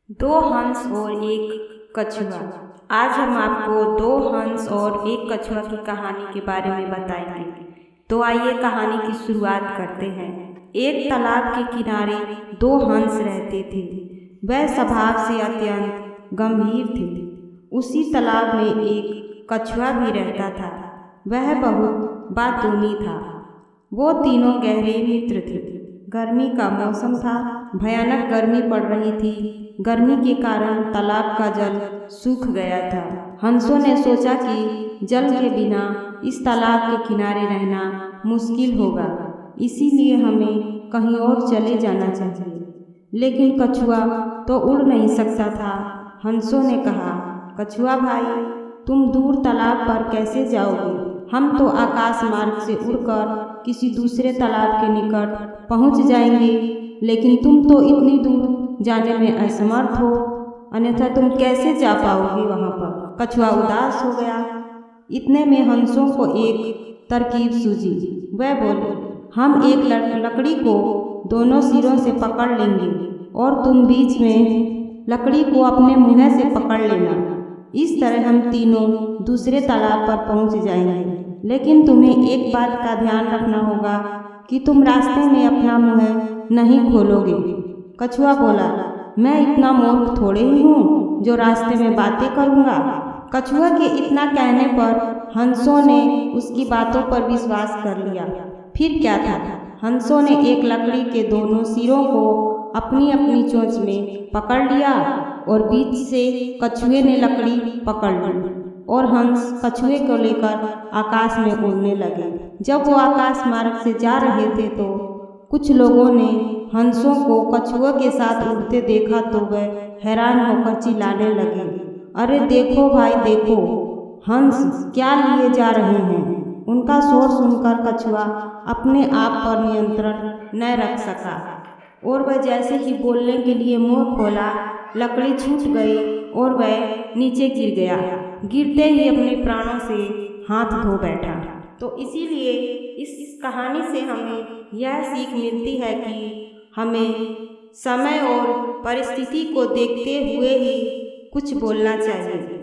दो हंस और एक कछुआ। आज हम आपको दो हंस और एक कछुआ की कहानी के बारे में बताएंगे। तो आइए कहानी की शुरुआत करते हैं। एक तालाब के किनारे दो हंस रहते थे। वह स्वभाव से अत्यंत गंभीर थे। उसी तालाब में एक कछुआ भी रहता था। वह बहुत बातूनी था। वो तीनों गहरे मित्र थे। गर्मी का मौसम था। भयानक गर्मी पड़ रही थी। गर्मी के कारण तालाब का जल सूख गया था। हंसों ने सोचा कि जल के बिना इस तालाब के किनारे रहना मुश्किल होगा, इसीलिए हमें कहीं और चले जाना चाहिए। लेकिन कछुआ तो उड़ नहीं सकता था। हंसों ने कहा, कछुआ भाई, तुम दूर तालाब पर कैसे जाओगे? हम तो आकाश मार्ग से उड़कर किसी दूसरे तालाब के निकट पहुंच जाएंगे, लेकिन तुम तो इतनी दूर जाने में असमर्थ हो, अन्यथा तुम कैसे जा पाओगी वहां पर? कछुआ उदास हो गया। इतने में हंसों को एक तरकीब सूझी। वह बोले, हम एक लकड़ी को दोनों सिरों से पकड़ लेंगे और तुम बीच में लकड़ी को अपने मुंह से पकड़ लेना। इस तरह हम तीनों दूसरे तालाब पर पहुंच जाएंगे। लेकिन तुम्हें एक बात का ध्यान रखना होगा कि तुम रास्ते में अपना मुंह नहीं खोलोगे। कछुआ बोला, मैं इतना मूर्ख थोड़े ही हूँ जो रास्ते में बातें करूँगा। कछुआ के इतना कहने पर हंसों ने उसकी बातों पर विश्वास कर लिया। फिर क्या था, हंसों ने एक लकड़ी के दोनों सिरों को अपनी अपनी चोंच में पकड़ लिया और बीच से कछुए ने लकड़ी पकड़ ली और हंस कछुए को लेकर आकाश में उड़ने लगे। जब वो आकाश मार्ग से जा रहे थे तो कुछ लोगों ने हंसों को कछुआ के साथ उड़ते देखा तो वह हैरान होकर चिल्लाने लगे, अरे देखो भाई देखो, हंस क्या लिए जा रहे हैं। उनका शोर सुनकर कछुआ अपने आप पर नियंत्रण न रख सका और वह जैसे ही बोलने के लिए मुंह खोला, लकड़ी छूट गई और वह नीचे गिर गया। गिरते ही अपने प्राणों से हाथ धो बैठा। तो इसीलिए इस कहानी से हमें यह सीख मिलती है कि हमें समय और परिस्थिति को देखते हुए ही कुछ बोलना चाहिए।